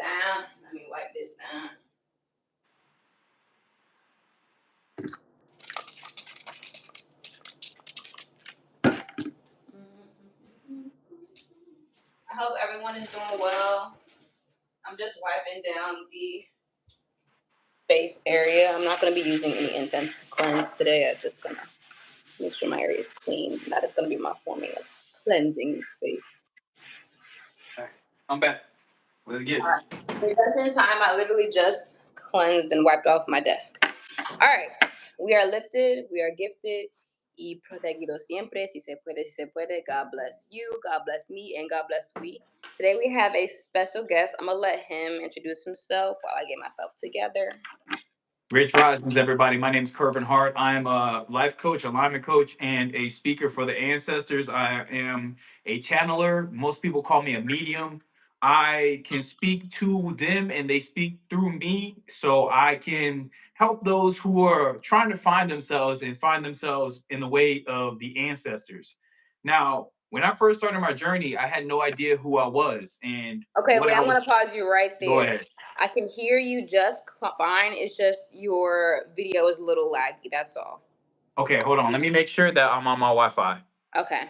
down. Let me wipe this down. I hope everyone is doing well. I'm just wiping down the space area. I'm not going to be using any incense to cleanse today. I'm just going to make sure my area is clean. That is going to be my forming of cleansing space. All right, I'm back. Let's get it. All right. Just in time, I literally just cleansed and wiped off my desk. All right. We are lifted. We are gifted. Y protegido siempre. Si se puede, si se puede. God bless you. God bless me. And God bless we. Today we have a special guest. I'm going to let him introduce himself while I get myself together. Rich Risings, everybody. My name is Curvin Hart. I'm a life coach, alignment coach, and a speaker for the ancestors. I am a channeler. Most people call me a medium. I can speak to them and they speak through me, so I can help those who are trying to find themselves and find themselves in the way of the ancestors. Now, when I first started my journey, I had no idea who I was. And okay, what wait, I I'm was... going to pause you right there. Go ahead. I can hear you just fine. It's just your video is a little laggy. That's all. Okay, hold on. Let me make sure that I'm on my Wi-Fi. Okay.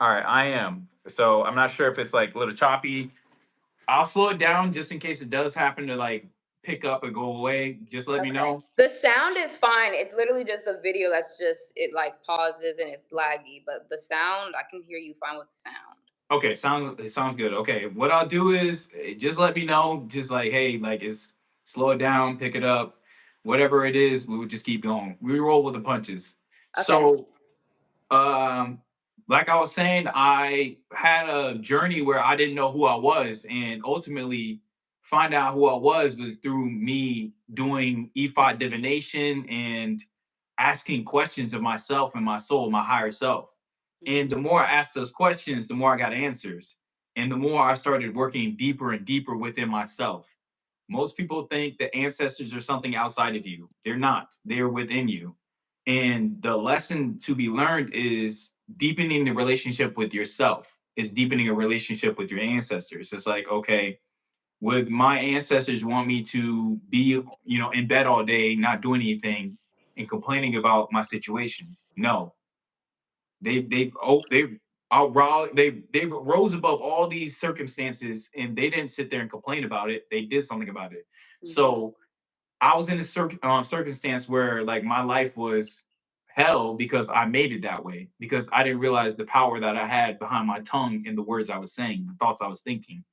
All right, I am. So I'm not sure if it's like a little choppy. I'll slow it down just in case it does happen to like pick up and go away. Just let me know. The sound is fine. It's literally just the video that's just, it like pauses and it's laggy. But the sound, I can hear you fine with the sound. Okay, it sounds good. Okay, what I'll do is just let me know. Just like, hey, like it's slow it down, pick it up, whatever it is. We would just keep going. We roll with the punches. Okay. So, like I was saying, I had a journey where I didn't know who I was, and ultimately find out who I was through me doing EFI divination and asking questions of myself and my soul, my higher self. And the more I asked those questions, the more I got answers. And the more I started working deeper and deeper within myself. Most people think the ancestors are something outside of you. They're not, they're within you. And the lesson to be learned is deepening the relationship with yourself, is deepening a relationship with your ancestors. It's like, okay, would my ancestors want me to be, in bed all day, not doing anything and complaining about my situation? No. They rose above all these circumstances and they didn't sit there and complain about it. They did something about it. Mm-hmm. So I was in a circumstance where like my life was hell because I made it that way, because I didn't realize the power that I had behind my tongue and the words I was saying, the thoughts I was thinking.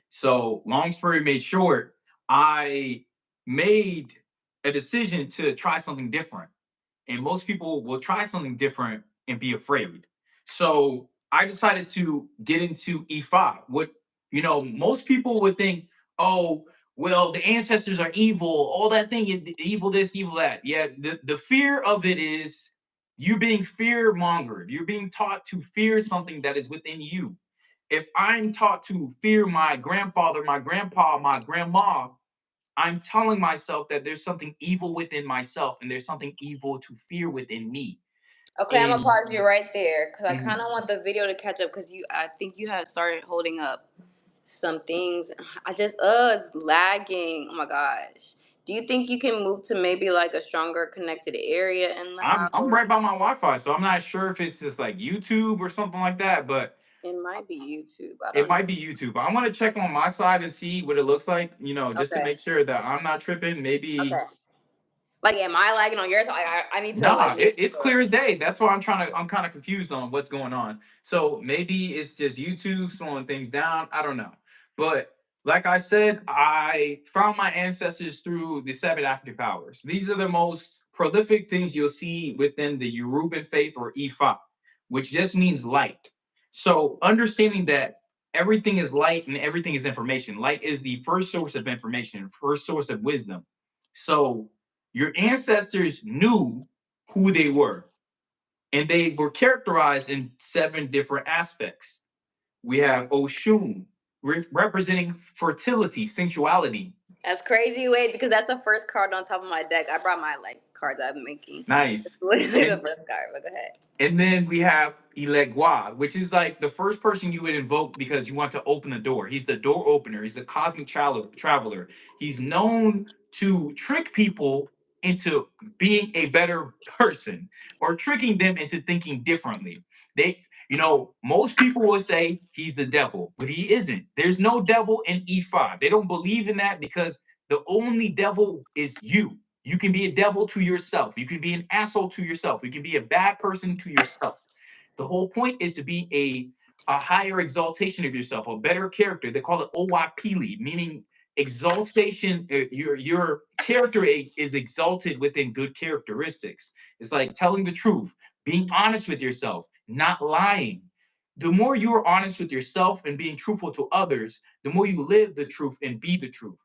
So long story made short, I made a decision to try something different. And most people will try something different and be afraid. So I decided to get into E5. Most people would think, oh, well, the ancestors are evil, all that thing, evil this, evil that. Yeah, the fear of it is you being fear mongered. You're being taught to fear something that is within you. If I'm taught to fear my grandfather, my grandpa, my grandma, I'm telling myself that there's something evil within myself and there's something evil to fear within me. Okay, I'm gonna pause you right there because I kind of want the video to catch up because I think you have started holding up some things. It's lagging. Oh my gosh. Do you think you can move to maybe like a stronger connected area in the house? I'm right by my Wi-Fi, so I'm not sure if it's just like YouTube or something like that, but it might be YouTube. It might be YouTube. I'm gonna check on my side and see what it looks like, just to make sure that I'm not tripping. Maybe. Okay. Like, am I lagging on yours? I need to. Nah, it's clear as day. That's why I'm kind of confused on what's going on. So maybe it's just YouTube slowing things down. I don't know. But like I said, I found my ancestors through the 7 African powers. These are the most prolific things you'll see within the Yoruban faith, or Ifa, which just means light. So understanding that everything is light and everything is information. Light is the first source of information, first source of wisdom. So your ancestors knew who they were, and they were characterized in 7 different aspects. We have Oshun, representing fertility, sensuality. That's crazy. Wait, because that's the first card on top of my deck. I brought my cards I'm making. Nice. It's literally the And, first card. But go ahead. and then we have Ilegua, which is like the first person you would invoke because you want to open the door. He's the door opener. He's a cosmic traveler. He's known to trick people into being a better person or tricking them into thinking differently. Most people would say he's the devil, but he isn't. There's no devil in E5. They don't believe in that because the only devil is you. You can be a devil to yourself. You can be an asshole to yourself. You can be a bad person to yourself. The whole point is to be a higher exaltation of yourself, a better character. They call it Owapili, meaning exaltation. Your character is exalted within good characteristics. It's like telling the truth, being honest with yourself, not lying. The more you are honest with yourself and being truthful to others, the more you live the truth and be the truth.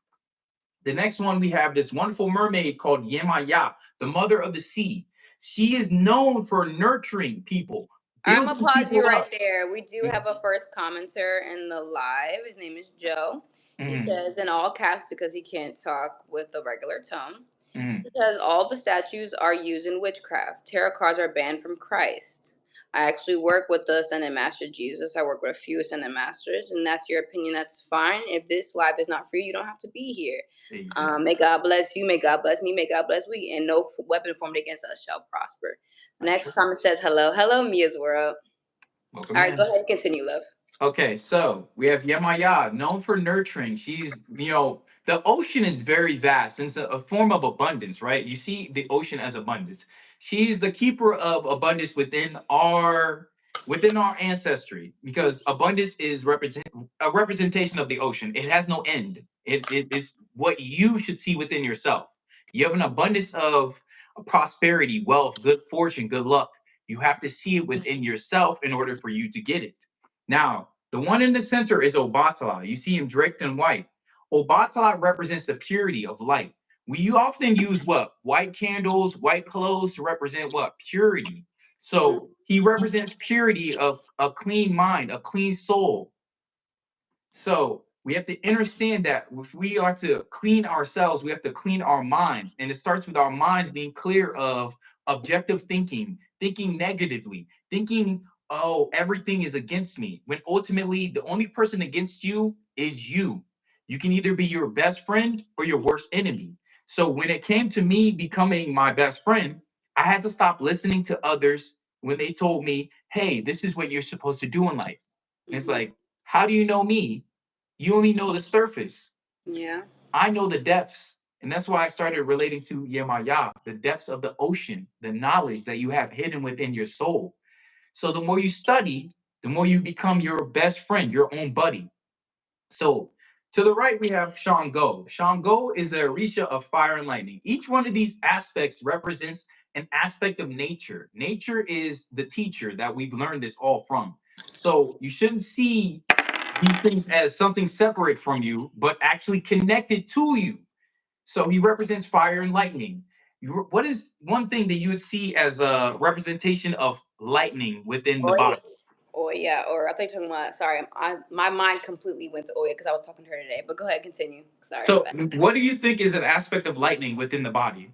The next one, we have this wonderful mermaid called Yemaya, the mother of the sea. She is known for nurturing people. I'm gonna pause you right Up. there. We do have a first commenter in the live. His name is Joe. He says in all caps because he can't talk with a regular tone. He says all the statues are used in witchcraft. Tarot cards are banned from Christ. I actually work with the Ascended Master Jesus. I work with a few Ascended Masters, and that's your opinion. That's fine. If this live is not for you, you don't have to be here. Exactly. May God bless you. May God bless me. May God bless we. And no weapon formed against us shall prosper. Next comment says, hello. Hello, Mia's World. Welcome All right, go ahead and continue, love. Okay, so we have Yemaya, known for nurturing. She's, the ocean is very vast. It's a form of abundance, right? You see the ocean as abundance. She's the keeper of abundance within our ancestry, because abundance is a representation of the ocean. It has no end. It's what you should see within yourself. You have an abundance of prosperity, wealth, good fortune, good luck. You have to see it within yourself in order for you to get it. Now, the one in the center is Obatala. You see him draped in white. Obatala represents the purity of light. We often use what? White candles, white clothes to represent what? Purity. So he represents purity of a clean mind, a clean soul. So we have to understand that if we are to clean ourselves, we have to clean our minds. And it starts with our minds being clear of objective thinking, thinking negatively, thinking, oh, everything is against me. When ultimately the only person against you is you. You can either be your best friend or your worst enemy. So when it came to me becoming my best friend, I had to stop listening to others when they told me, hey, this is what you're supposed to do in life. And it's like, how do you know me? You only know the surface. Yeah. I know the depths. And that's why I started relating to Yemaya, the depths of the ocean, the knowledge that you have hidden within your soul. So the more you study, the more you become your best friend, your own buddy. So to the right, we have Shango. Shango is the Orisha of fire and lightning. Each one of these aspects represents an aspect of nature. Nature is the teacher that we've learned this all from. So you shouldn't see these things as something separate from you, but actually connected to you. So he represents fire and lightning. What is one thing that you would see as a representation of lightning within the body? Oya, or I thought you were talking about, sorry, my mind completely went to Oya because I was talking to her today. But go ahead, continue. Sorry. So what do you think is an aspect of lightning within the body?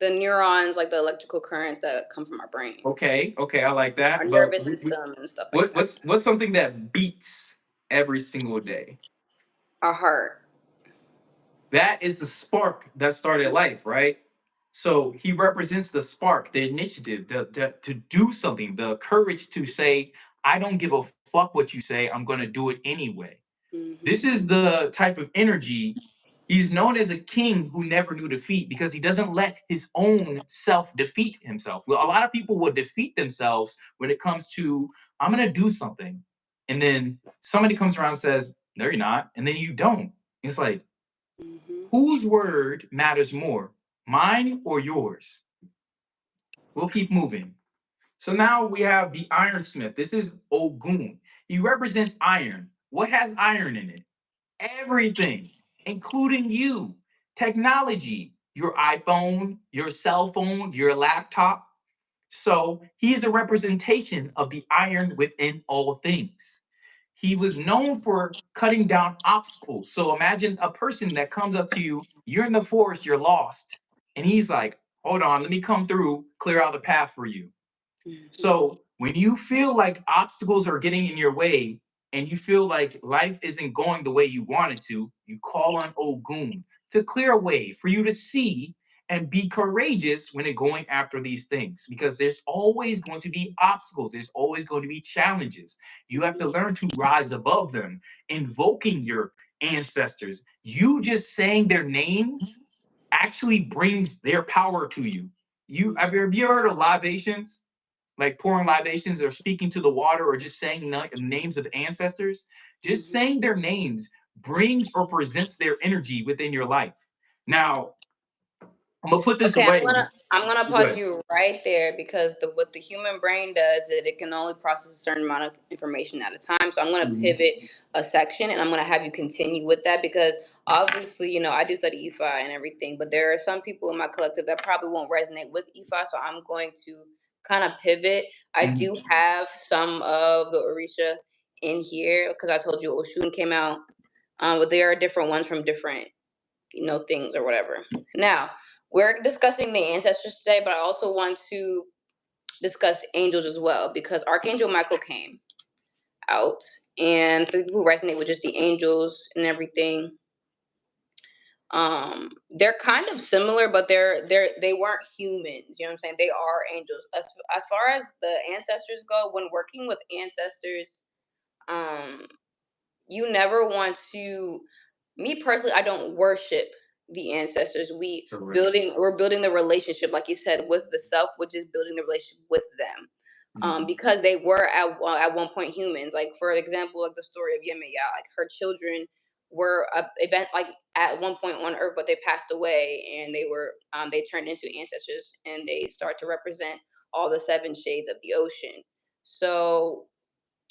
The neurons, like the electrical currents that come from our brain. Okay, I like that. Our nervous system and stuff like that. What's something that beats every single day? Our heart. That is the spark that started life, right? So he represents the spark, the initiative, to do something, the courage to say, I don't give a fuck what you say, I'm going to do it anyway. This is the type of energy. He's known as a king who never knew defeat because he doesn't let his own self defeat himself. Well, a lot of people will defeat themselves when it comes to, I'm going to do something. And then somebody comes around and says, no, you're not. And then you don't. It's like, whose word matters more, mine or yours? We'll keep moving. So now we have the ironsmith. This is Ogun. He represents iron. What has iron in it? Everything, including you, technology, your iPhone, your cell phone, your laptop. So he is a representation of the iron within all things. he was known for cutting down obstacles. So imagine a person that comes up to you, you're in the forest, you're lost, and he's like, hold on, let me come through, clear out the path for you. So when you feel like obstacles are getting in your way and you feel like life isn't going the way you want it to, you call on Ogun to clear a way for you to see and be courageous when it going after these things, because there's always going to be obstacles. There's always going to be challenges. You have to learn to rise above them, invoking your ancestors. You just saying their names actually brings their power to you. Have you ever heard of libations? Like pouring libations or speaking to the water or just saying names of ancestors? Just saying their names brings or presents their energy within your life. Now, I'm gonna put this Okay, away. I'm gonna Go pause ahead. you right there because what the human brain does is it can only process a certain amount of information at a time. So I'm gonna pivot a section and I'm gonna have you continue with that because obviously, I do study EFI and everything, but there are some people in my collective that probably won't resonate with EFI. So I'm going to kind of pivot. I do have some of the Orisha in here because I told you Oshun came out, but there are different ones from different things or whatever. Now, we're discussing the ancestors today, but I also want to discuss angels as well because Archangel Michael came out, and for people who resonate with just the angels and everything, they're kind of similar, but they weren't humans. You know what I'm saying? They are angels. As far as the ancestors go, when working with ancestors, you never want to. Me personally, I don't worship the ancestors. We're building the relationship, like you said, with the self, which is building the relationship with them. Because they were at one point humans. Like for example, like the story of Yemaya, like her children were a event like at one point on Earth, but they passed away, and they turned into ancestors, and they start to represent all the 7 shades of the ocean. So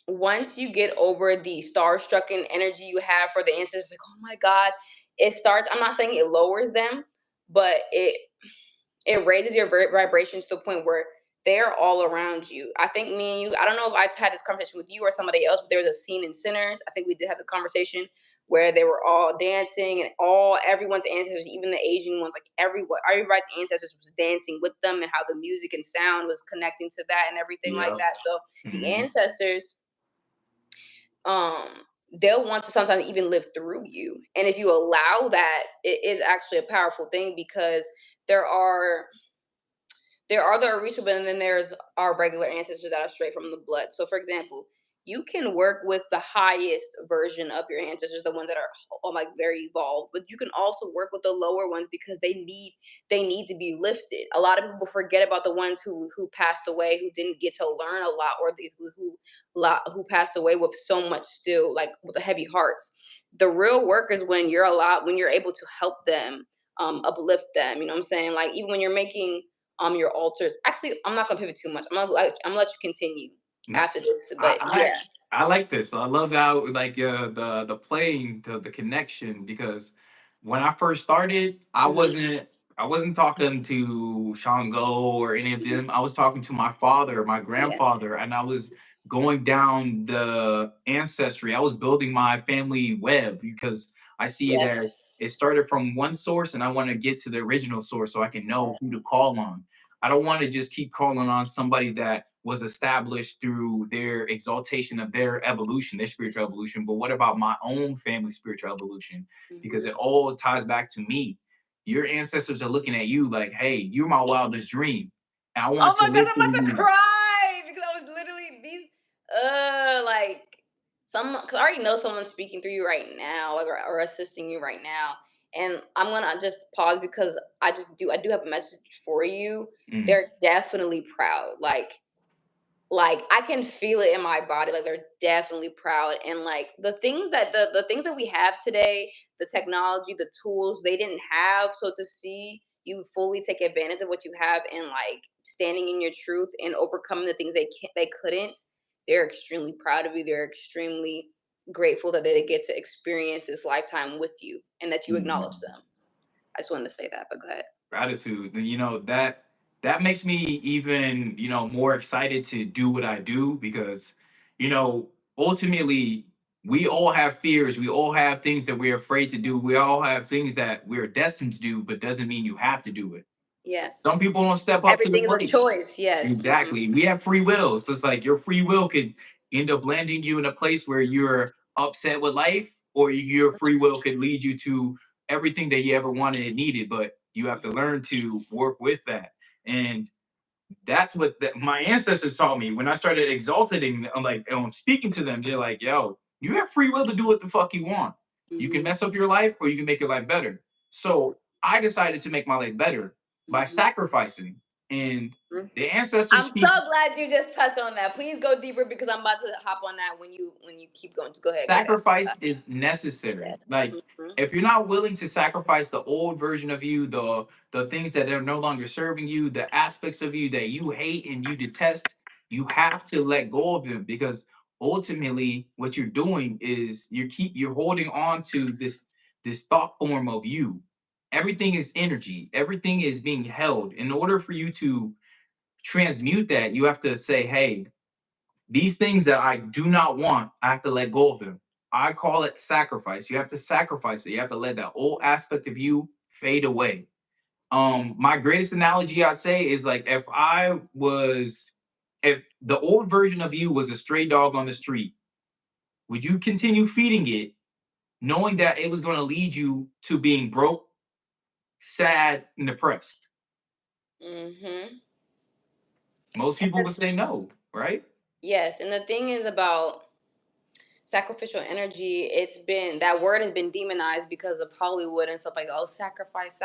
once you get over the starstruck energy you have for the ancestors, like, oh my gosh, it starts, I'm not saying it lowers them, but it raises your vibrations to the point where they're all around you. I think me and you, I don't know if I had this conversation with you or somebody else, but there was a scene in Sinners. I think we did have a conversation where they were all dancing and everyone's ancestors, even the Asian ones, like everybody's ancestors was dancing with them, and how the music and sound was connecting to that and everything like that. So the ancestors, they'll want to sometimes even live through you. And if you allow that, it is actually a powerful thing because there are the Orisha, but then there's our regular ancestors that are straight from the blood. So for example, you can work with the highest version of your ancestors, the ones that are like very evolved, but you can also work with the lower ones because they need to be lifted. A lot of people forget about the ones who passed away, who didn't get to learn a lot, or who passed away with so much still, like with a heavy heart. The real work is when you're able to help them, uplift them. You know what I'm saying? Like even when you're making your altars. Actually, I'm not gonna pivot too much. I'm gonna let you continue after this. But I like this. I love how like the playing the connection, because when I first started, I wasn't talking to Shango or any of them. I was talking to my father, my grandfather, and I was going down the ancestry. I was building my family web because I see it as it started from one source, and I want to get to the original source so I can know who to call on. I don't want to just keep calling on somebody that was established through their exaltation of their evolution, their spiritual evolution. But what about my own family spiritual evolution? Because it all ties back to me. Your ancestors are looking at you like, hey, you're my wildest dream. And I want oh my to god, live I'm about through to you. cry because I was literally like because I already know someone's speaking through you right now, like or assisting you right now. And I'm gonna just pause because I do have a message for you. They're definitely proud. Like I can feel it in my body. Like they're definitely proud. And like the things that the things that we have today, the technology, the tools they didn't have. So to see you fully take advantage of what you have and like standing in your truth and overcoming the things they couldn't, they're extremely proud of you. They're extremely grateful that they get to experience this lifetime with you and that you acknowledge them. I just wanted to say that, but go ahead. Gratitude. That makes me even more excited to do what I do, because ultimately we all have fears. We all have things that we're afraid to do. We all have things that we're destined to do, but doesn't mean you have to do it. Yes. Some people don't step up to the Everything is a plate. choice. Yes. Exactly. We have free will. So it's like your free will could end up landing you in a place where you're upset with life, or your free will could lead you to everything that you ever wanted and needed. But you have to learn to work with that. And that's what my ancestors taught me when I started exalting. I'm like, speaking to them. They're like, yo, you have free will to do what the fuck you want. You can mess up your life or you can make your life better. So I decided to make my life better by sacrificing. And the ancestors I'm so glad you just touched on that. Please go deeper because I'm about to hop on that when you keep going. Just go ahead. Sacrifice is necessary. Yes. Like if you're not willing to sacrifice the old version of you, the things that are no longer serving you, the aspects of you that you hate and you detest, you have to let go of them, because ultimately what you're doing is you're holding on to this thought form of you. Everything is energy. Everything is being held. In order for you to transmute that, you have to say, hey, these things that I do not want, I have to let go of them. I call it sacrifice. You have to sacrifice it. You have to let that old aspect of you fade away. My greatest analogy I'd say is like if the old version of you was a stray dog on the street, would you continue feeding it, knowing that it was going to lead you to being broke, sad, and depressed? Most people would say no, right? Yes, and the thing is about sacrificial energy, that word has been demonized because of Hollywood and stuff like, oh, sacrifice.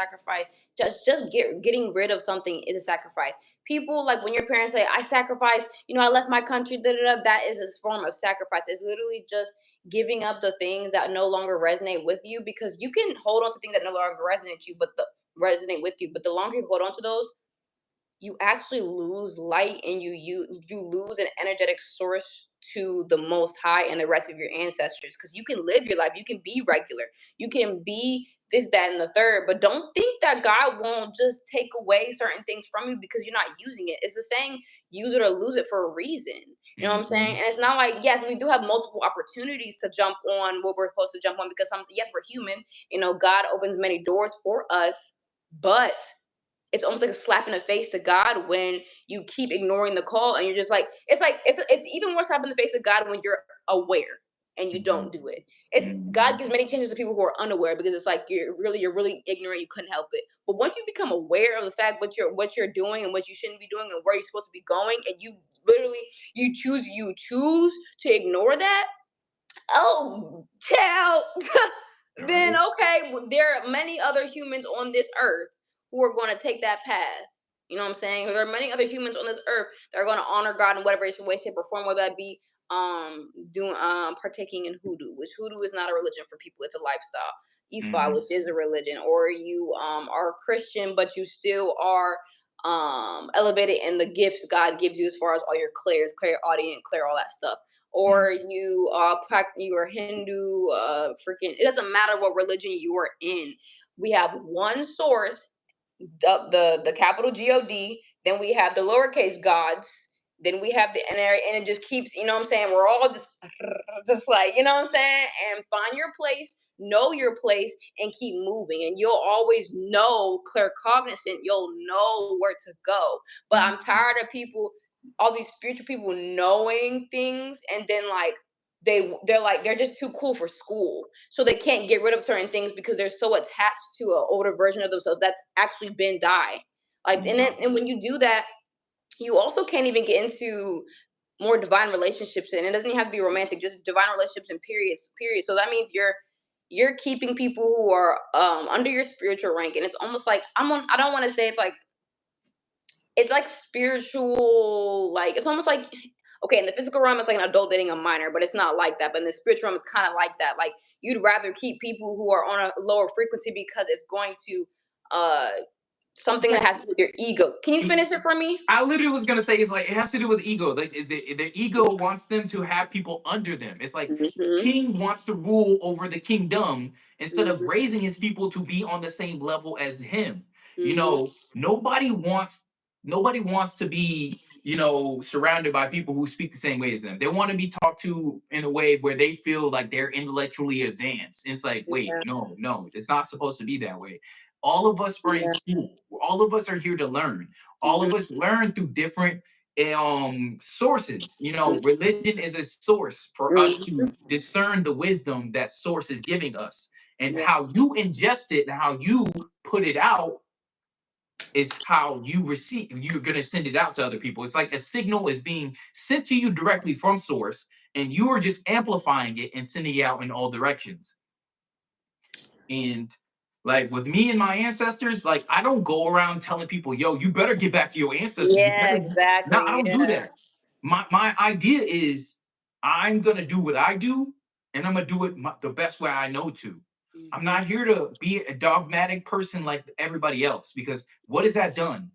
Just getting rid of something is a sacrifice. People, like when your parents say, I sacrificed, I left my country, that is a form of sacrifice. It's literally just giving up the things that no longer resonate with you, because you can hold on to things that no longer resonate with you, but the longer you hold on to those, you actually lose light, and you lose an energetic source to the most high and the rest of your ancestors, because you can live your life, you can be regular, you can be this, that, and the third, but don't think that God won't just take away certain things from you because you're not using it. It's the saying, use it or lose it, for a reason. You know what I'm saying? And it's not like, yes, we do have multiple opportunities to jump on what we're supposed to jump on, because yes, we're human, God opens many doors for us, but it's almost like a slap in the face to God when you keep ignoring the call, and you're just like, it's even more slap in the face to God when you're aware and you don't do it. God gives many chances to people who are unaware, because it's like you're really ignorant, you couldn't help it. But once you become aware of the fact what you're doing and what you shouldn't be doing and where you're supposed to be going, and you choose to ignore that, oh, child, then okay, there are many other humans on this earth who are going to take that path. You know what I'm saying? There are many other humans on this earth that are going to honor God in whatever way, shape, or form, whether that be doing partaking in hoodoo, which hoodoo is not a religion for people, it's a lifestyle. Ifa, which is a religion, or you are a Christian, but you still are elevated in the gifts God gives you, as far as all your clairaudient, all that stuff. Or you are Hindu, freaking, it doesn't matter what religion you are in. We have one source, the capital God, then we have the lowercase gods, then we have the NR, and it just keeps, you know what I'm saying? We're all just like, you know what I'm saying? And find your place, know your place, and keep moving. And you'll always know, claircognizant, you'll know where to go. But I'm tired of all these spiritual people knowing things, and then like they're just too cool for school, so they can't get rid of certain things because they're so attached to an older version of themselves that's actually been died. Like, and when you do that, you also can't even get into more divine relationships, and it doesn't even have to be romantic, just divine relationships and period. So that means you're keeping people who are under your spiritual rank, and it's almost like I don't want to say it's like spiritual, like it's almost like, okay, in the physical realm it's like an adult dating a minor, but it's not like that. But in the spiritual realm it's kind of like that. Like, you'd rather keep people who are on a lower frequency because it's going to uh something that has to do with your ego. Can you finish it for me? I literally was gonna say, it's like it has to do with ego. Like their ego wants them to have people under them. It's like king wants to rule over the kingdom instead of raising his people to be on the same level as him. You know, nobody wants nobody wants to be, surrounded by people who speak the same way as them. They want to be talked to in a way where they feel like they're intellectually advanced. It's like, wait, Yeah. no, it's not supposed to be that way. All of us are in Yeah. school. All of us are here to learn. All of Mhm. us learn through different sources. Religion is a source for us Mhm. to discern the wisdom that source is giving us. And Yeah. how you ingest it and how you put it out is how you receive. You're going to send it out to other people. It's like a signal is being sent to you directly from source, and you are just amplifying it and sending it out in all directions. And like with me and my ancestors, like I don't go around telling people, yo, you better get back to your ancestors. You Yeah, better. No, I exactly. don't do Yeah. that. My idea is I'm gonna do what I do, and I'm gonna do it the best way I know to. I'm Mhm. not here to be a dogmatic person like everybody else, because what has that done?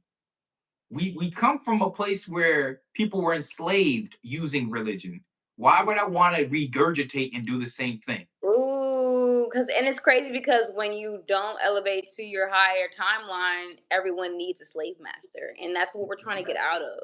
We come from a place where people were enslaved using religion. Why would I want to regurgitate and do the same thing? Ooh, and it's crazy because when you don't elevate to your higher timeline, everyone needs a slave master, and that's what we're trying to get out of.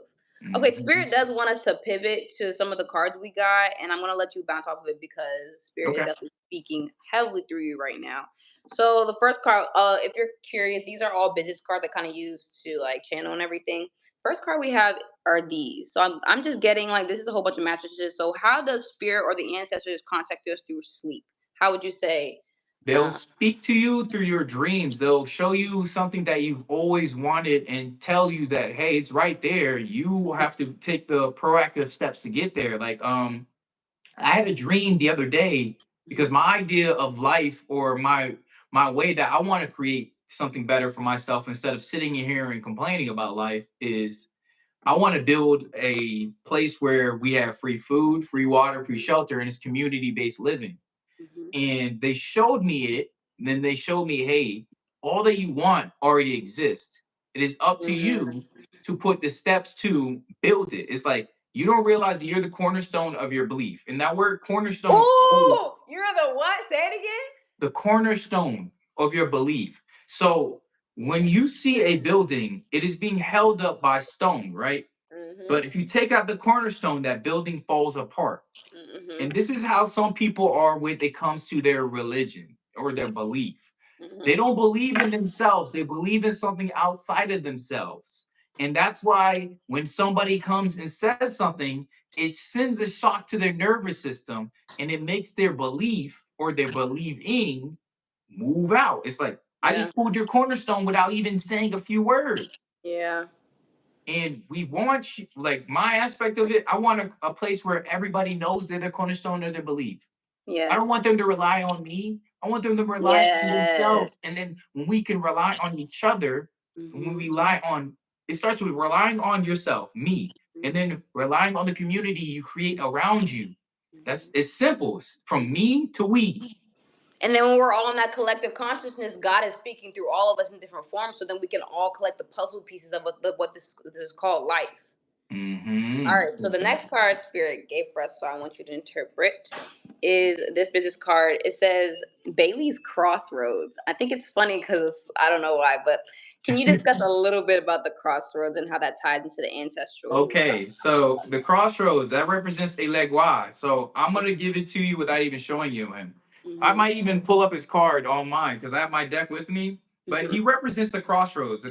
Okay, Mhm. Spirit does want us to pivot to some of the cards we got, and I'm gonna let you bounce off of it because Spirit is Okay. definitely speaking heavily through you right now. So the first card, if you're curious, these are all business cards I kind of use to like channel and everything. First card we have are these. So I'm just getting like this is a whole bunch of mattresses. So how does spirit or the ancestors contact us through sleep? How would you say? They'll Uh, speak to you through your dreams. They'll show you something that you've always wanted and tell you that, hey, it's right there. You have to take the proactive steps to get there. Like, I had a dream the other day because mhm, my idea of life, or my way that I want to create something better for myself instead of sitting in here and complaining about life, is I want to build a place where we have free food, free water, free shelter, and it's community-based living. mhm, And they showed me it. And then they showed me, hey, all that you want already exists. It is up to mhm. you to put the steps to build it. It's like you don't realize that you're the cornerstone of your belief. And that word cornerstone, Ooh, you're the what? Say it again. the cornerstone of your belief. So when you see a building, it is being held up by stone, right? But Mhm, if you take out the cornerstone, that building falls apart. mhm, And this is how some people are when it comes to their religion or their belief. They mhm. don't believe in themselves, they believe in something outside of themselves. And that's why when somebody comes and says something, it sends a shock to their nervous system, and it makes their belief or their believing move out. It's like, I Yeah, just pulled your cornerstone without even saying a few words. yeah, And we want, like my aspect of it, I want a place where everybody knows they're the cornerstone of their belief. I don't yes, want them to rely on me. I want them to rely on yes. themselves. And then when we can rely on each other, and when Mhm, we rely on, it starts with relying on yourself, me, and mhm, then relying on the community you create around you. That's mhm. it's simple. It's from me to we. And then when we're all in that collective consciousness, God is speaking through all of us in different forms. So then we can all collect the puzzle pieces of what this is called life. All Mm-hmm. right. So the next card Spirit gave for us, so I want you to interpret, is this business card. It says Bailey's Crossroads. I think it's funny because I don't know why, but can you discuss a little bit about the crossroads and how that ties into the ancestral? Okay, so the crossroads that represents a legua. So I'm gonna give it to you without even showing you him. I Mm-hmm, might even pull up his card on mine because I have my deck with me. But mm-hmm, he represents the crossroads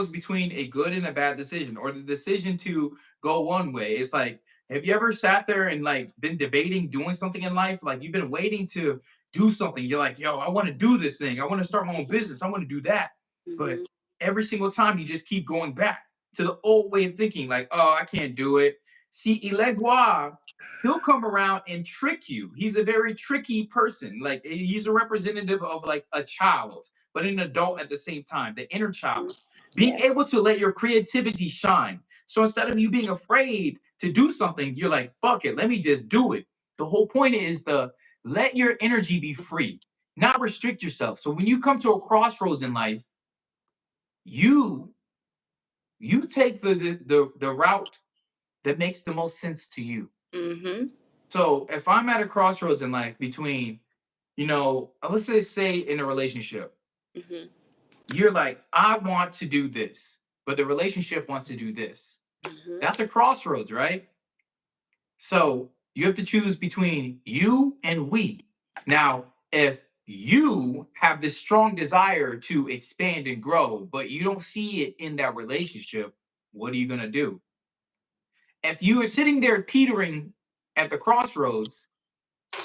between a good and a bad decision, or the decision to go one way. It's like, have you ever sat there and like been debating doing something in life? Like you've been waiting to do something. You're like, yo, I want to do this thing. I want to start my own business. I want to do that. But mm-hmm, every single time you just keep going back to the old way of thinking, like, oh, I can't do it. See, Ilegua, he'll come around and trick you. He's a very tricky person. Like, he's a representative of like a child, but an adult at the same time, the inner mm-hmm. child. Being Yes. able to let your creativity shine. So instead of you being afraid to do something, you're like, fuck it, let me just do it. The whole point is to let your energy be free, not restrict yourself. So when you come to a crossroads in life, you you take the route that makes the most sense to you. Mm-hmm, So if I'm at a crossroads in life between, let's just say in a relationship, mm-hmm, you're like, I want to do this. but the relationship wants to do this. Mm-hmm. That's a crossroads, right? So you have to choose between you and we. Now, if you have this strong desire to expand and grow, but you don't see it in that relationship, what are you going to do? If you are sitting there teetering at the crossroads,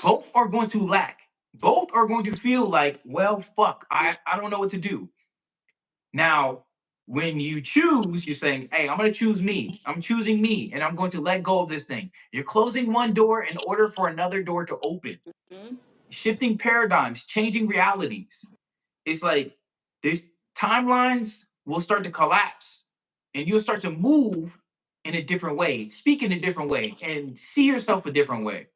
both are going to lack. Both are going to feel like, well, fuck, I don't know what to do. Now, when you choose, you're saying, hey, I'm going to choose me. I'm choosing me, and I'm going to let go of this thing. You're closing one door in order for another door to open. Mm-hmm. Shifting paradigms, changing realities. It's like there's timelines will start to collapse, and you'll start to move in a different way, speak in a different way, and see yourself a different way.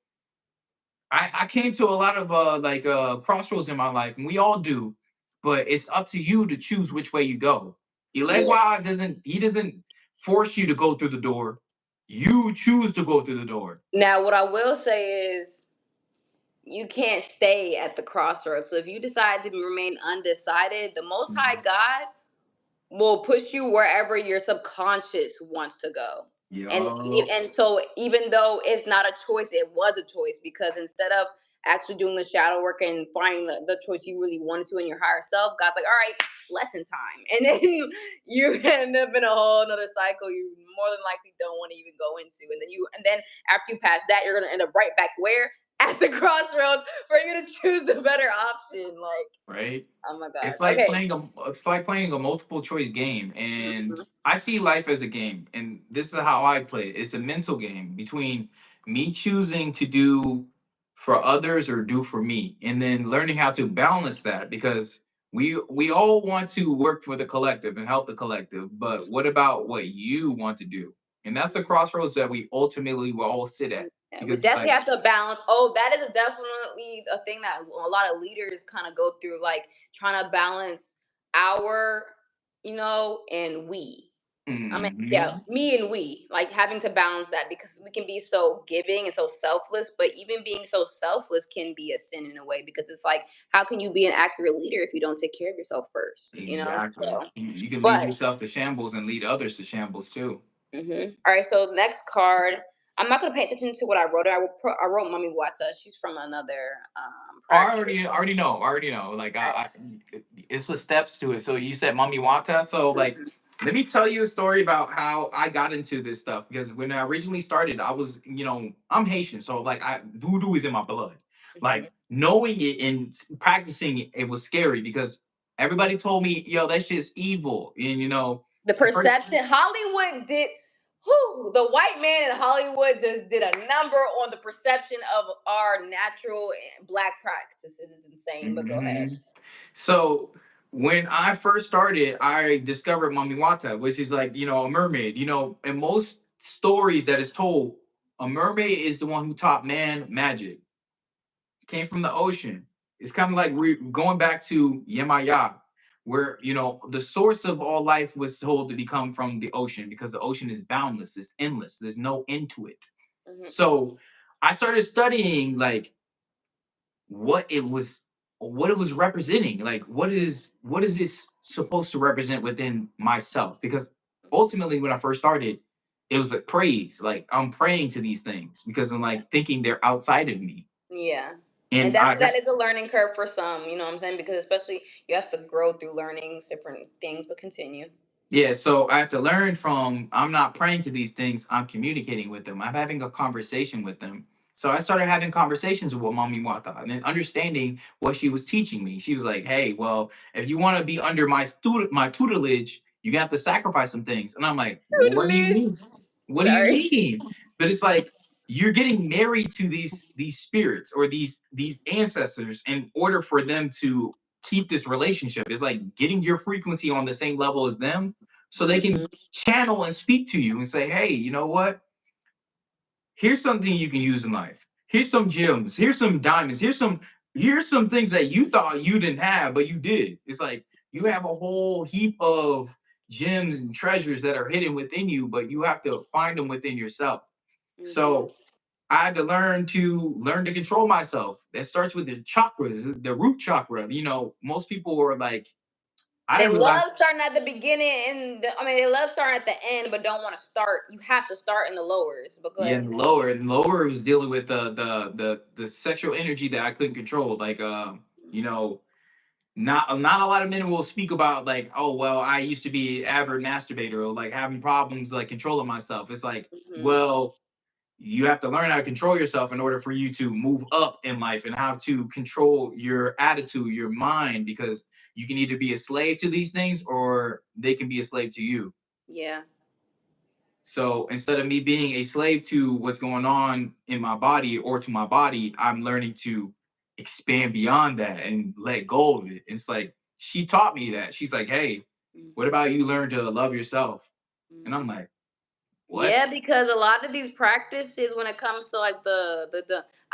I came to a lot of crossroads in my life, and we all do, but it's up to you to choose which way you go. Yeah. Elegwa doesn't force you to go through the door. You choose to go through the door. Now, what I will say is, you can't stay at the crossroads. So if you decide to remain undecided, the Most High God will push you wherever your subconscious wants to go. Yo. And so even though it's not a choice, it was a choice, because instead of actually doing the shadow work and finding the choice you really wanted to in your higher self, God's like, all right, lesson time. And then you end up in a whole another cycle you more than likely don't want to even go into. And then after you pass that, you're gonna end up right back where? At the crossroads for you to choose the better option. Like, Right? oh my God. It's like Okay. playing a multiple choice game, and Mhm. I see life as a game, and this is how I play it. It's a mental game between me choosing to do for others or do for me, and then learning how to balance that, because we all want to work for the collective and help the collective, but what about what you want to do? And that's the crossroads that we ultimately will all sit at, Yeah, we because it's definitely like, have to balance. Oh, that is definitely a thing that a lot of leaders kind of go through, like trying to balance our, and we. I mean, yeah, mhm, me and we, like having to balance that, because we can be so giving and so selfless, but even being so selfless can be a sin in a way, because it's like, how can you be an accurate leader if you don't take care of yourself first? exactly. So, You can lead but yourself to shambles and lead others to shambles too. All right, so next card. I'm not gonna pay attention to what I wrote. I wrote Mommy Wata. She's from another practice. I already know. Like All right. it's the steps to it. So you said Mommy Wata. So like, Mhm, let me tell you a story about how I got into this stuff. Because when I originally started, I was, I'm Haitian, so like voodoo is in my blood. mhm. Like knowing it and practicing it, it was scary because everybody told me, yo, that shit's evil. And The at first, perception Hollywood did. Who the white man in Hollywood just did a number on the perception of our natural black practices. It's insane. But go ahead. mhm. So when I first started, I discovered Mami Wata, which is like, a mermaid. In most stories that is told, a mermaid is the one who taught man magic. Came from the ocean. It's kind of like we're going back to Yemaya, where, the source of all life was told to become from the ocean, because the ocean is boundless, it's endless, there's no end to it. Hmm. So I started studying like what it was what it was representing, like what is this supposed to represent within myself, because ultimately when I first started, it was like praise, like I'm praying to these things because I'm like thinking they're outside of me. Yeah. And And that is a learning curve for some, you know what I'm saying? Because especially you have to grow through learning different things, but continue. Yeah, so I have to learn from, I'm not praying to these things, I'm communicating with them. I'm having a conversation with them. So I started having conversations with Mommy Wata and then understanding what she was teaching me. She was like, hey, well, if you want to be under my tutelage, you have to sacrifice some things. And I'm like, well, what do you Tutelage. mean? What do you Sorry. mean? But it's like you're getting married to these spirits or these ancestors in order for them to keep this relationship. It's like getting your frequency on the same level as them so they can Hmm. channel and speak to you and say, hey, you know what? Here's something you can use in life. Here's some gems. Here's some diamonds. Here's some things that you thought you didn't have, but you did. It's like you have a whole heap of gems and treasures that are hidden within you, but you have to find them within yourself. Hmm. So I had to learn to control myself. That starts with the chakras, the root chakra. Most people are like, I They didn't realize. love starting at the beginning and they love starting at the end, but don't want to start. You have to start in the lowers. But go Yeah, ahead, and continue. lower was dealing with the sexual energy that I couldn't control. Like you know, not a lot of men will speak about like, oh well, I used to be an avid masturbator or like having problems like controlling myself. It's like, well, you have to learn how to control yourself in order for you to move up in life and how to control your attitude, your mind, because you can either be a slave to these things or they can be a slave to you. Yeah. So instead of me being a slave to what's going on in my body or to my body, I'm learning to expand beyond that and let go of it. It's like she taught me that. She's like, hey, what about you learn to love yourself? And I'm like, what? Yeah, because a lot of these practices, when it comes to like the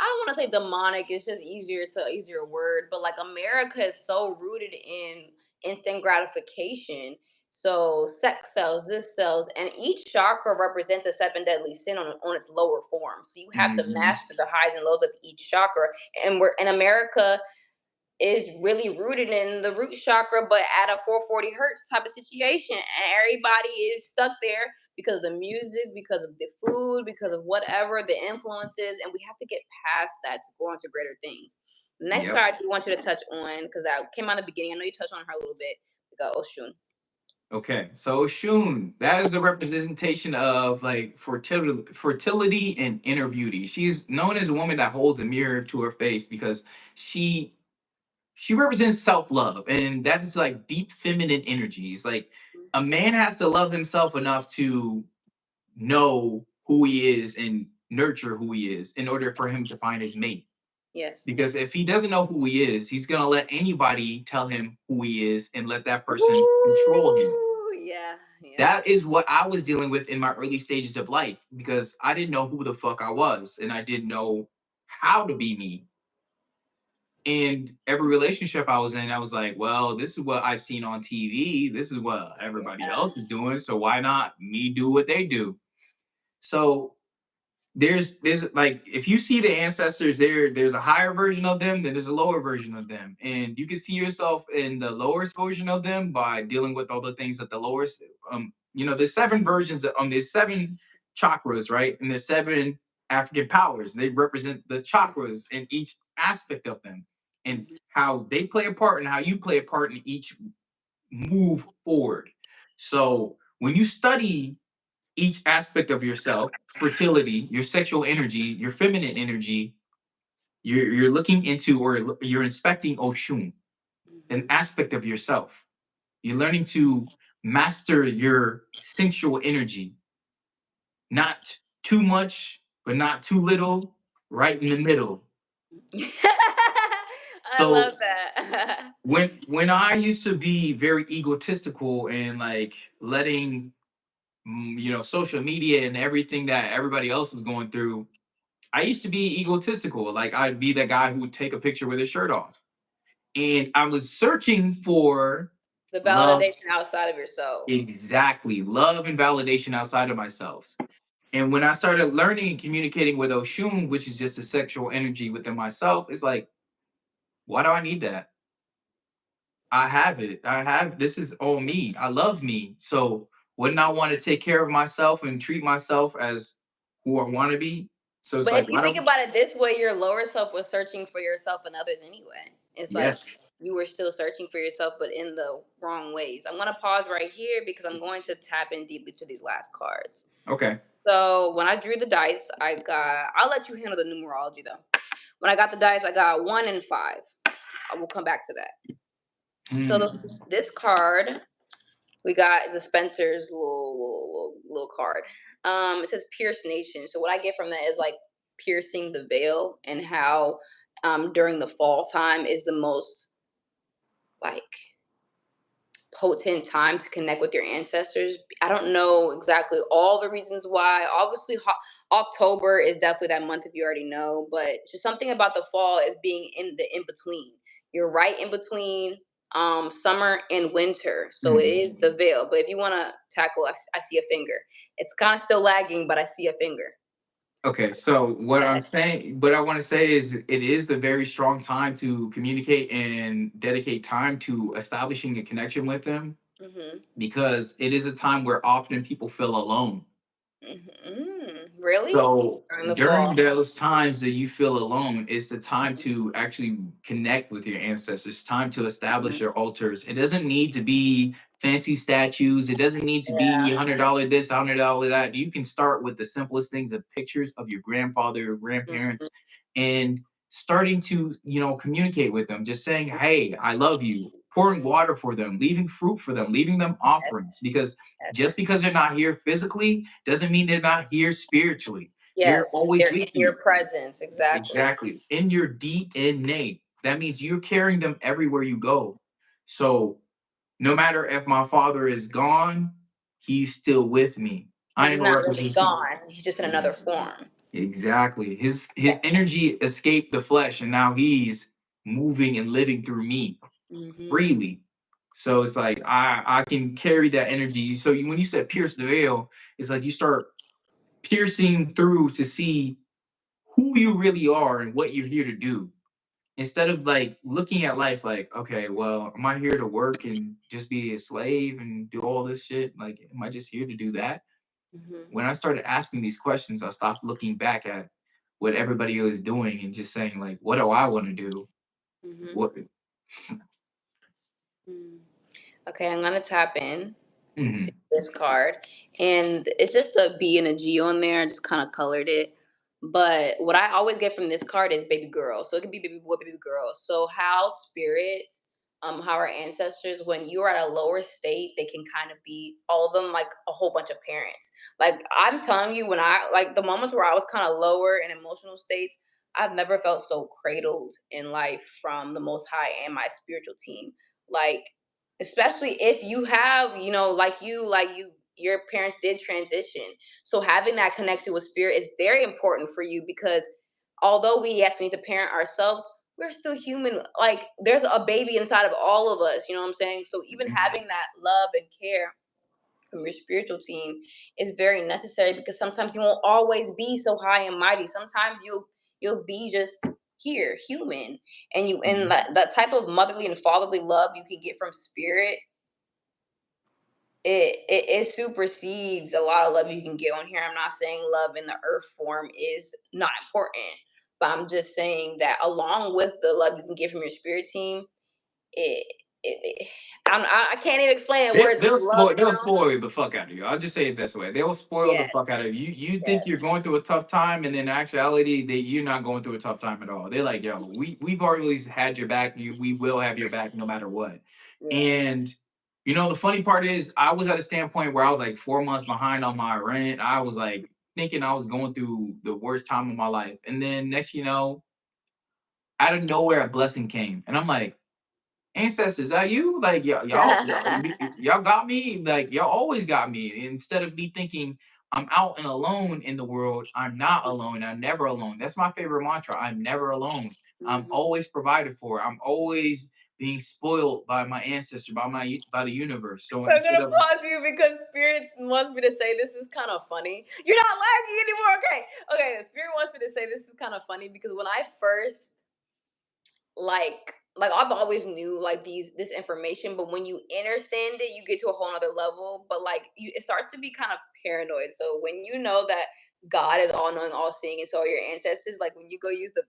I don't want to say demonic, it's just easier word, but like America is so rooted in instant gratification. So sex sells, this sells, and each chakra represents a seven deadly sin on its lower form. So you have to Mhm. master the highs and lows of each chakra. And we're in America is really rooted in the root chakra, but at a 440 hertz type of situation. And everybody is stuck there because of the music, because of the food, because of whatever the influences. And we have to get past that to go on to greater things. The next Yep. card I do want you to touch on, because that came out in the beginning. I know you touched on her a little bit. We got Oshun. Okay, so Shun, that is the representation of like fertility and inner beauty. She's known as a woman that holds a mirror to her face because she she represents self-love, and that is like deep feminine energies. Like a man has to love himself enough to know who he is and nurture who he is in order for him to find his mate. Yes. Because if he doesn't know who he is, he's gonna let anybody tell him who he is and let that person control him. Woo! Yeah. Yeah. That is what I was dealing with in my early stages of life because I didn't know who the fuck I was and I didn't know how to be me. And every relationship I was in, I was like, well, this is what I've seen on TV. This is what everybody Yeah. else is doing. So why not me do what they do? So there's like if you see the ancestors there's a higher version of them, then there's a lower version of them, and you can see yourself in the lowest version of them by dealing with all the things that the lowest there's seven versions of there's seven chakras, right? And there's seven African powers. They represent the chakras in each aspect of them and how they play a part and how you play a part in each move forward. So when you study each aspect of yourself, fertility, your sexual energy, your feminine energy, you're looking into or you're inspecting Oshun, an aspect of yourself. You're learning to master your sensual energy, not too much, but not too little, right in the middle. I love So that. when I used to be very egotistical and like letting social media and everything that everybody else was going through, I used to be egotistical. Like I'd be that guy who would take a picture with his shirt off. And I was searching for The love, validation outside of yourself. exactly, love and validation outside of myself. And when I started learning and communicating with Oshun, which is just a sexual energy within myself, it's like, why do I need that? I have it. I have this is all me. I love me. So wouldn't I want to take care of myself and treat myself as who I want to be? So it's But like, if you why think don't about it this way, your lower self was searching for yourself and others anyway. It's like yes. you were still searching for yourself, but in the wrong ways. I'm going to pause right here because I'm going to tap in deeply to these last cards. Okay. So when I drew the dice, I'll let you handle the numerology though. When I got the dice, I got 1 and 5. I will come back to that. So Hmm. this card we got is a Spencer's little card. It says Pierce Nation. So what I get from that is like piercing the veil and how during the fall time is the most like potent time to connect with your ancestors. I don't know exactly all the reasons why. Obviously, October is definitely that month if you already know, but just something about the fall is being in the in between. You're right in between summer and winter, so it Hmm. is the veil. But if you want to tackle, I see a finger. It's kind of still lagging, but I see a finger. Okay, so what I'm saying, what I want to say is it is the very strong time to communicate and dedicate time to establishing a connection with them, because it is a time where often people feel alone. Really? So During the during fall. those times that you feel alone, it's the time to actually connect with your ancestors. Time to establish your altars. It doesn't need to be fancy statues. It doesn't need to be $100 this, $100 that. You can start with the simplest things of pictures of your grandfather, your grandparents, and starting to communicate with them. Just saying, "Hey, I love you." Pouring water for them, leaving fruit for them, leaving them offerings, because just because they're not here physically doesn't mean they're not here spiritually. They're Yes, always they're in with your you. presence. Exactly. Exactly. In your DNA. That means you're carrying them everywhere you go. So no matter if my father is gone, he's still with me. I He's am a not really representation. gone. He's just in another form. Exactly. His energy escaped the flesh, and now he's moving and living through me freely. So it's like I can carry that energy. So when you said pierce the veil, it's like you start piercing through to see who you really are and what you're here to do. Instead of like looking at life like, okay, well, am I here to work and just be a slave and do all this shit? Like, am I just here to do that? When I started asking these questions, I stopped looking back at what everybody was doing and just saying, like, what do I want to do? What? Okay, I'm gonna tap in to Mhm. this card, and it's just a B and a G on there. I just kind of colored it. But what I always get from this card is baby girl. So it could be baby boy, baby girl. So how spirits, how our ancestors, when you are at a lower state, they can kind of be all of them like a whole bunch of parents. Like I'm telling you, when I like the moments where I was kind of lower in emotional states, I've never felt so cradled in life from the Most High and my spiritual team. Like especially if you have, like you your parents did transition, so having that connection with spirit is very important for you, because although we, yes, we need to parent ourselves, we're still human. Like there's a baby inside of all of us, you know what I'm saying? So even having that love and care from your spiritual team is very necessary, because sometimes you won't always be so high and mighty. Sometimes you'll be just here, human. And that type of motherly and fatherly love you can get from spirit, it supersedes a lot of love you can get on here. I'm not saying love in the earth form is not important, but I'm just saying that along with the love you can get from your spirit team, it, it I can't even explain in They, words, they'll because love spoil. They'll sounds. spoil the fuck out of you. I'll just say it this way. They will spoil the Yes, fuck out of you. You think you're yes, going through a tough time, and then in actuality, you're not going through a tough time at all. They're like, yo, we've always had your back. We will have your back no matter what. yeah. And the funny part is, I was at a standpoint where I was like 4 months behind on my rent. I was like thinking I was going through the worst time of my life, and then next, out of nowhere, a blessing came, and I'm like, ancestors, are you like y'all got me? Like y'all always got me. Instead of me thinking I'm out and alone in the world, I'm not alone. I'm never alone. That's my favorite mantra. I'm never alone. I'm always provided for. I'm always being spoiled by my ancestor, by the universe. So I'm instead gonna of pause you because spirit wants me to say this is kind of funny. You're not laughing anymore. Okay. Spirit wants me to say this is kind of funny, because when I first like I've always knew like this information, but when you understand it, you get to a whole nother level. But like it starts to be kind of paranoid. So when you know that God is all knowing, all seeing, and so are your ancestors, like when you go use the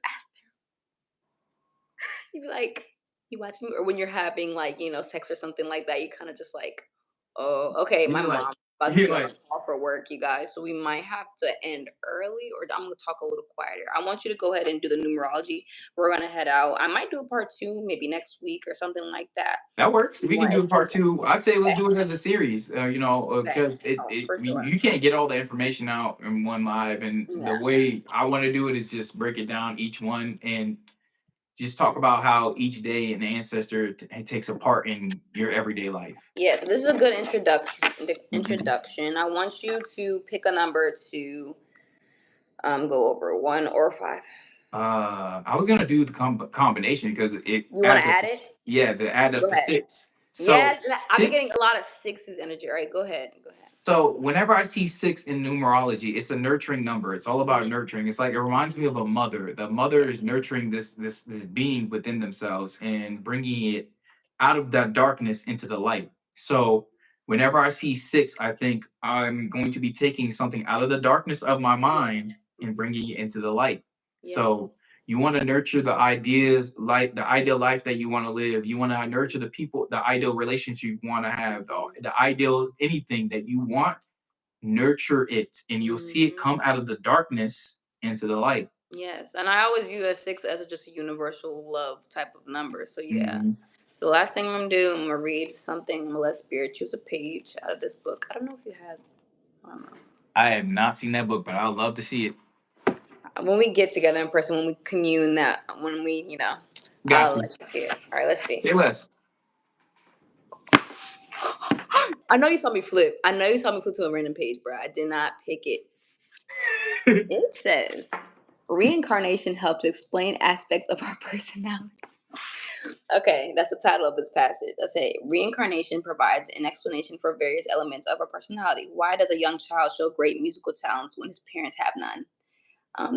you be like, you watch me, or when you're having like sex or something like that, you kind of just like, oh, okay, my you're like mom's about to you're be on a like call for work, you guys, so we might have to end early, or I'm gonna talk a little quieter. I want you to go ahead and do the numerology. We're gonna head out. I might do a part two maybe next week or something like that. that works. We can do If part you two. I'd say let's okay, do it as a series. okay. Because Oh, for sure. you can't get all the information out in one live, and the Yeah. way I want to do it is just break it down each one and just talk about how each day an ancestor takes a part in your everyday life. Yeah, so this is a good introduction. Mhm. I want you to pick a number to go over, 1 or 5. I was gonna do the combination because it You want to adds up. add it? Yeah, the add up Go to ahead. six. So Yes, I've been getting six. a lot of sixes energy. All right, go ahead. Go ahead. So whenever I see 6 in numerology, it's a nurturing number. It's all about nurturing. It's like it reminds me of a mother. The mother is nurturing this being within themselves and bringing it out of that darkness into the light. So whenever I see 6, I think I'm going to be taking something out of the darkness of my mind and bringing it into the light. Yeah. So you want to nurture the ideas, like the ideal life that you want to live. You want to nurture the people, the ideal relations you want to have, the ideal anything that you want. Nurture it, and you'll see it come out of the darkness into the light. Yes, and I always view a 6 as just a universal love type of number. So yeah. Mhm. So the last thing I'm gonna do, I'm gonna read something. I'm gonna let Spirit choose a page out of this book. I don't know if you have. I don't know. I have not seen that book, but I'd love to see it. When we get together in person, when we commune, that when we, Got I'll you. let you see it. All right, let's see. Say less. I know you saw me flip. I know you saw me flip to a random page, bro. I did not pick it. It says, reincarnation helps explain aspects of our personality. Okay, that's the title of this passage. Let's say, reincarnation provides an explanation for various elements of our personality. Why does a young child show great musical talents when his parents have none?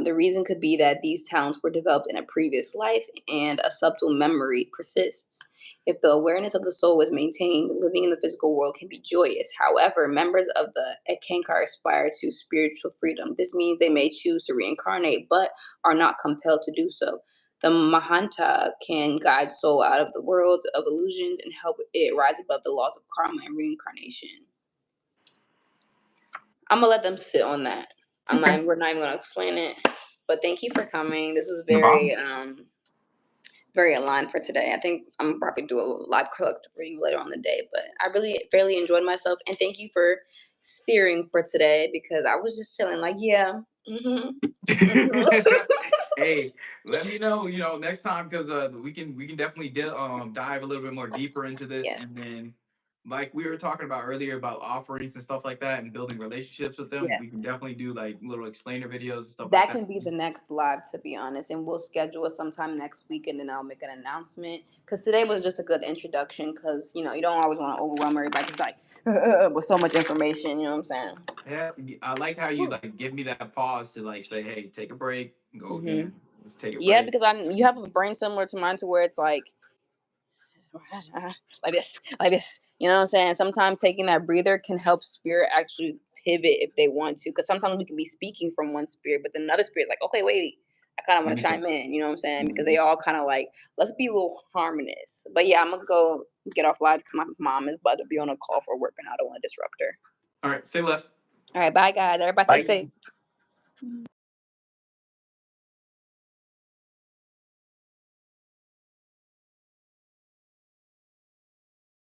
The reason could be that these talents were developed in a previous life and a subtle memory persists. If the awareness of the soul is maintained, living in the physical world can be joyous. However, members of the Ekankar aspire to spiritual freedom. This means they may choose to reincarnate, but are not compelled to do so. The Mahanta can guide soul out of the world of illusions and help it rise above the laws of karma and reincarnation. I'm gonna let them sit on that. We're not even gonna explain it. But thank you for coming. This was No very problem. very aligned for today. I think I'm gonna probably do a live collective reading later on the day. But I really fairly enjoyed myself, and thank you for steering for today because I was just chilling. Like, yeah. Hey, let me know, next time because we can definitely dive a little bit more deeper into this, Yes. and then like we were talking about earlier about offerings and stuff like that and building relationships with them. We can Yes. definitely do like little explainer videos and stuff That like that. can be the next live, to be honest, and we'll schedule it sometime next week, and then I'll make an announcement. Because today was just a good introduction. Because you don't always want to overwhelm everybody, just like with so much information. You know what I'm saying? Yeah, I like how you like give me that pause to like say, hey, take a break, go again. Let's take a Yeah, break. because you have a brain similar to mine, to where it's like like this. You know what I'm saying? Sometimes taking that breather can help spirit actually pivot if they want to. Because sometimes we can be speaking from one spirit, but then another spirit's like, okay, wait, I kind of want to chime in. You know what I'm saying? Because they all kind of like, let's be a little harmonious. But yeah, I'm gonna go get off live because my mom is about to be on a call for work, and I don't want to disrupt her. All right, say less. All right, bye guys. Everybody stay safe.